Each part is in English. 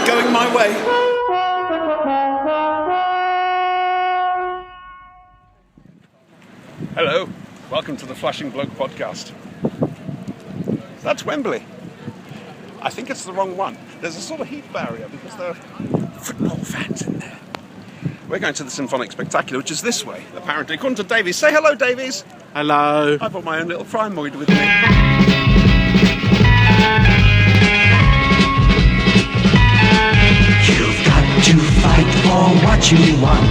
going my way. Hello, welcome to the Flashing Bloke podcast. That's Wembley. I think it's the wrong one. There's a sort of heat barrier because there are football fans in there. We're going to the Symphonic Spectacular, which is this way, apparently. According to Davies. Say hello, Davies. Hello. I brought my own little Primoid with me. You've got to fight for what you want,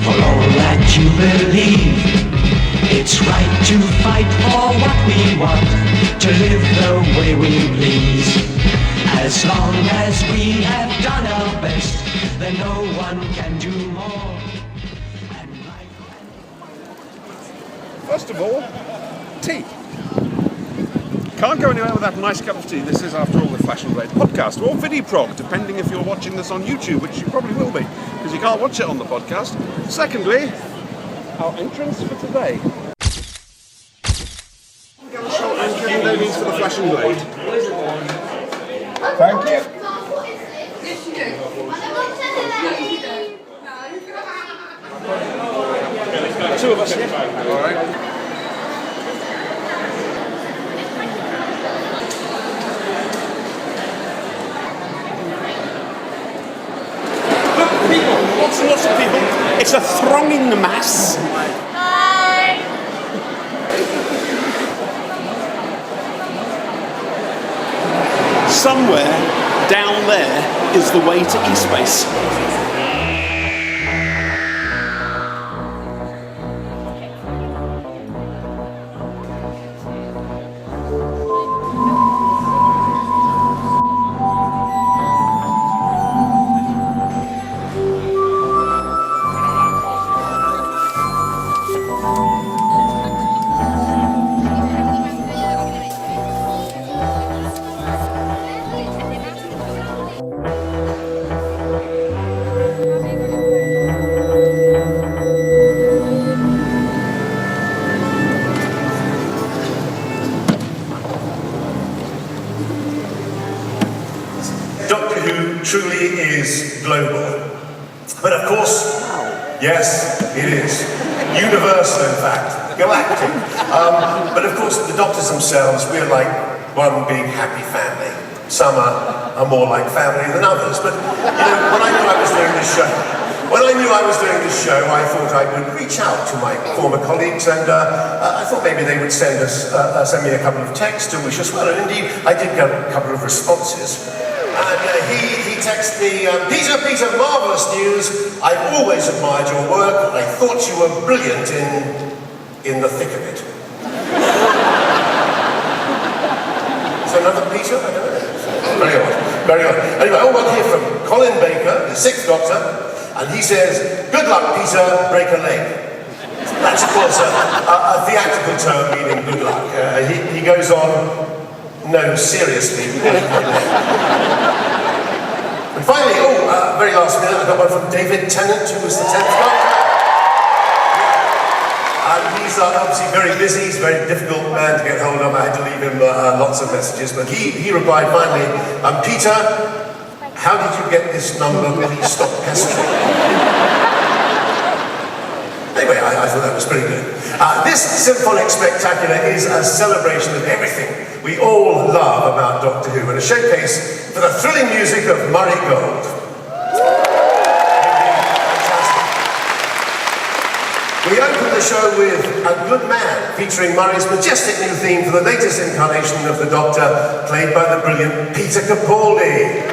for all that you believe. It's right to fight for what we want, to live the way we please. As long as we have done our best, then no one can do more. First of all, tea. Can't go anywhere without a nice cup of tea. This is, after all, the Fashion Blade podcast, or VidiProg, depending if you're watching this on YouTube, which you probably will be, because you can't watch it on the podcast. Secondly, our entrance for today. And Kevin Davies for the Flashing Blade. Thank you. Two of us here. All right. Look, people, lots and lots of people. It's a thronging mass. Somewhere down there is the way to E-Space. Doctor Who truly is global. But of course, yes, it is. Universal, in fact. Galactic. But of course, the Doctors themselves, we're like one big happy family. Some are more like family than others. But, you know, when I knew I was doing this show, I thought I would reach out to my former colleagues, and I thought maybe they would send me a couple of texts to wish us well. And indeed, I did get a couple of responses. And he texted me, Peter, marvellous news. I've always admired your work. I thought you were brilliant in the thick of it. Is another Peter? I don't know. Very odd, very odd. Anyway, I want to hear from Colin Baker, the 6th Doctor, and he says, good luck, Peter, break a leg. That's, of course, a theatrical term meaning good luck. He goes on, no, seriously. And finally, very last minute, I got one from David Tennant, who was the 10th Doctor. And he's obviously very busy, he's a very difficult man to get hold of. I had to leave him lots of messages, but he replied finally, Peter, how did you get this number? Please stop pestering. Anyway, I thought that was pretty good. This Symphonic Spectacular is a celebration of everything we all love about Doctor Who, and a showcase for the thrilling music of Murray Gold. Fantastic. We open the show with A Good Man, featuring Murray's majestic new theme for the latest incarnation of the Doctor, played by the brilliant Peter Capaldi.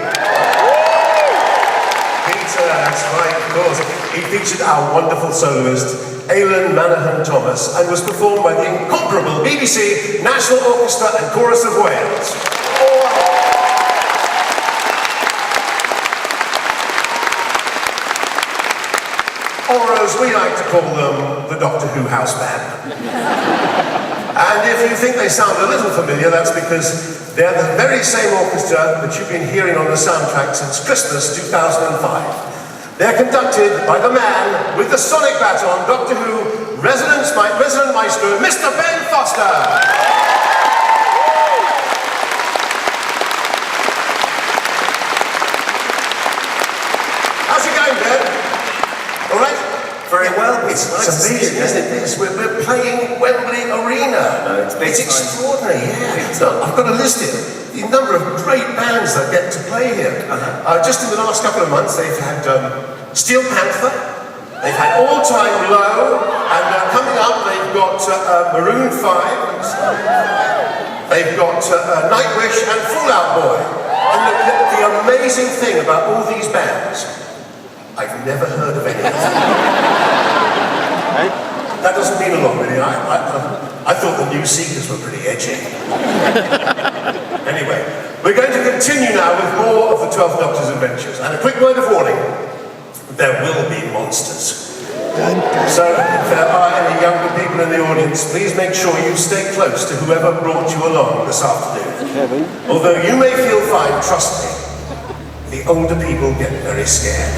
That's right, of course. He featured our wonderful soloist, Aileen Manahan-Thomas, and was performed by the incomparable BBC National Orchestra and Chorus of Wales. Or as we like to call them, the Doctor Who House Band. And if you think they sound a little familiar, that's because they're the very same orchestra that you've been hearing on the soundtrack since Christmas 2005. They're conducted by the man with the sonic baton, Doctor Who resident maestro, Mr. Ben Foster. don't know. It's extraordinary, yeah. So I've got a list here. The number of great bands that get to play here. Just in the last couple of months, they've had Steel Panther, they've had All Time Low, and coming up they've got Maroon 5, they've got Nightwish and Fall Out Boy. And the amazing thing about all these bands, I've never heard of any of them. That doesn't mean a lot, really. I thought the New Seekers were pretty edgy. Anyway, we're going to continue now with more of the 12th Doctor's adventures. And a quick word of warning, there will be monsters. So, if there are any younger people in the audience, please make sure you stay close to whoever brought you along this afternoon. Although you may feel fine, trust me, the older people get very scared.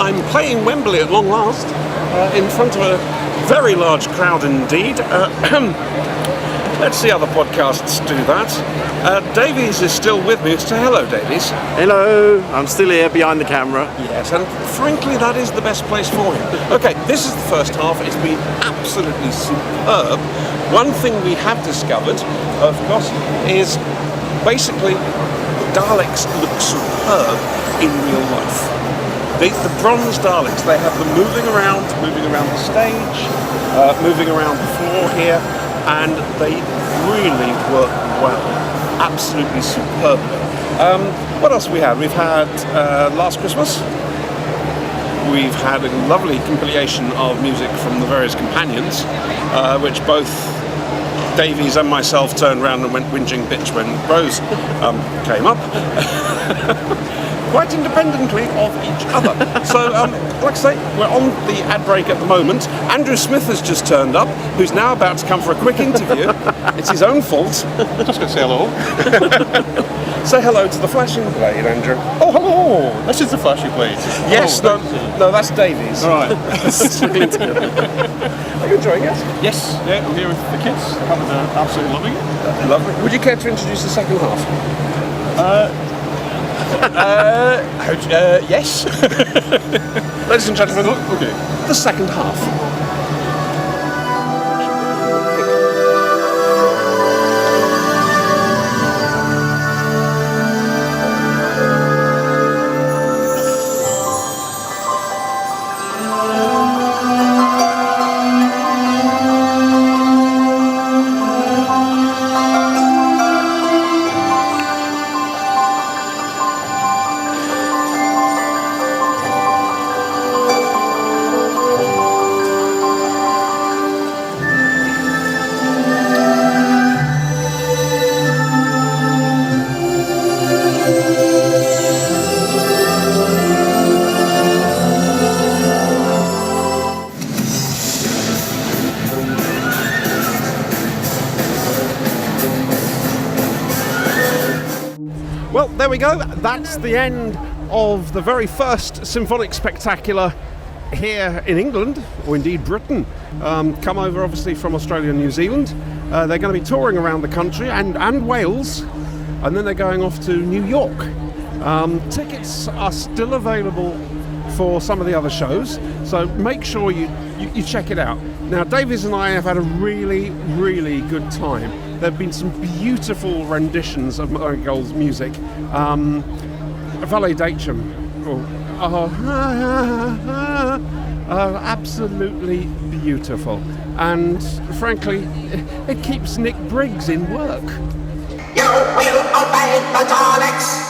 I'm playing Wembley at long last, in front of a very large crowd indeed. Let's see other podcasts do that. Davies is still with me, so hello Davies. Hello, I'm still here behind the camera. Yes, and frankly that is the best place for him. Okay, this is the first half, it's been absolutely superb. One thing we have discovered, of course, is basically Daleks look superb in real life. The bronze Daleks, they have them moving around the stage, moving around the floor. for here, and they really work well, absolutely superbly. What else have we had? We've had Last Christmas. We've had a lovely compilation of music from the various companions, which both Davies and myself turned around and went whinging bitch when Rose came up. Quite independently of each other. So, like I say, we're on the ad break at the moment. Andrew Smith has just turned up, who's now about to come for a quick interview. It's his own fault. Just going to say hello. Say hello to the flashing blade, Andrew. Oh, hello! This is the flashy blade. Yes, Oh, no, that's Davies. All right. Are you enjoying it? Yes, yeah, I'm here with the kids. Absolutely loving it. Lovely. Would you care to introduce the second half? Yes. Ladies and gentlemen, Okay. the second half. Well, there we go. That's the end of the very first Symphonic Spectacular here in England, or indeed Britain. Come over obviously from Australia and New Zealand. They're going to be touring around the country and Wales, and then they're going off to New York. Tickets are still available for some of the other shows, so make sure you check it out. Now, Davies and I have had a really, really good time. There have been some beautiful renditions of Marigold's music. Validation, absolutely beautiful. And frankly, it keeps Nick Briggs in work. You will obey the Daleks!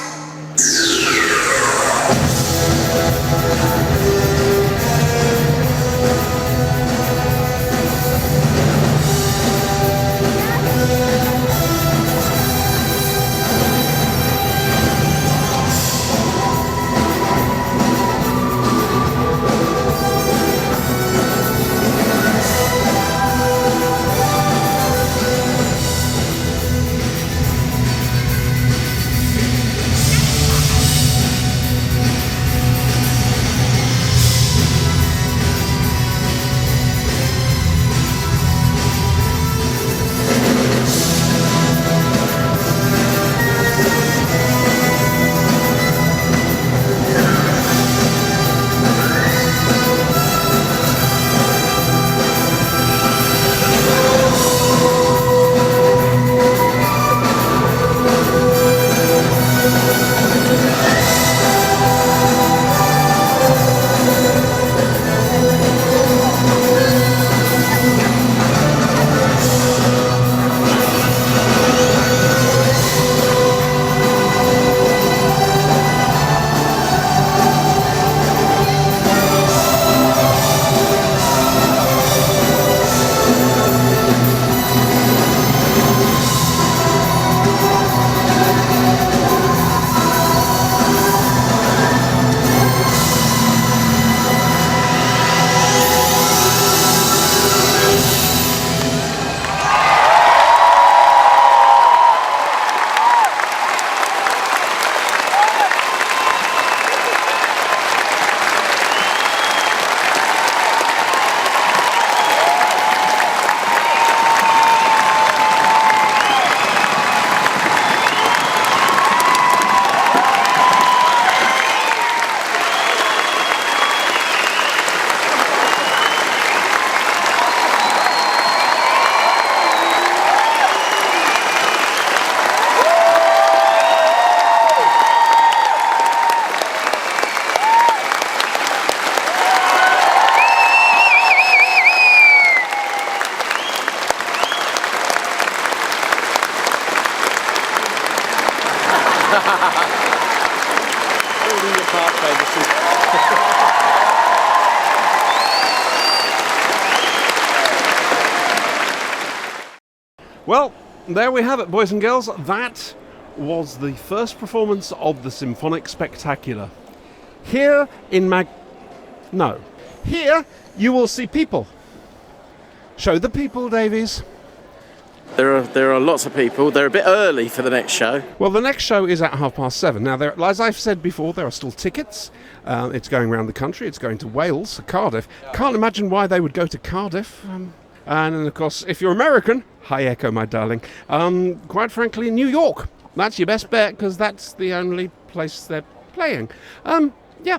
Building your part, Davis. Well, there we have it, boys and girls. That was the first performance of the Symphonic Spectacular. Here you will see people. Show the people, Davies. There are lots of people. They're a bit early for the next show. Well, the next show is at 7:30. Now, as I've said before, there are still tickets. It's going around the country. It's going to Wales, Cardiff. Can't imagine why they would go to Cardiff. And of course, if you're American, hi Echo, my darling. Quite frankly, New York. That's your best bet, because that's the only place they're playing. Yeah,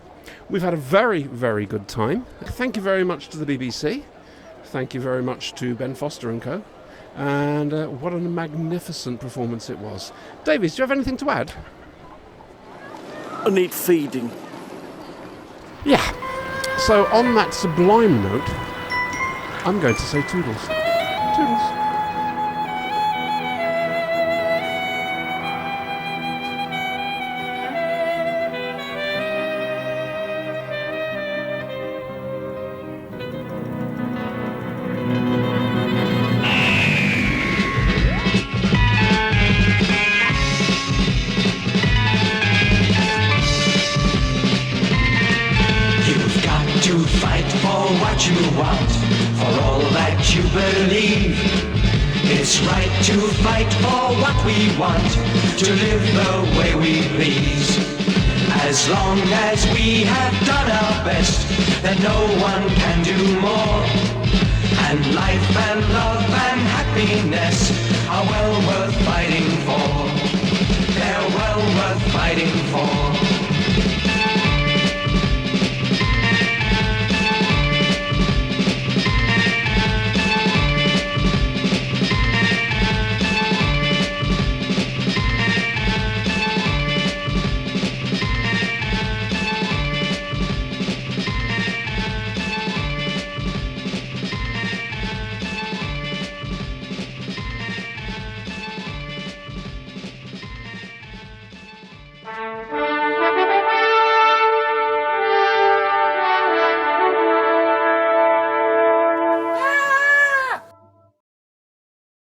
we've had a very, very good time. Thank you very much to the BBC. Thank you very much to Ben Foster and co. And what a magnificent performance it was. Davies, do you have anything to add? I need feeding. Yeah. So on that sublime note, I'm going to say toodles. Toodles. You've got to fight for what you want, for all that you believe. It's right to fight for what we want, to live the way we please. As long as we have done our best, then no one can do more. And life and love and happiness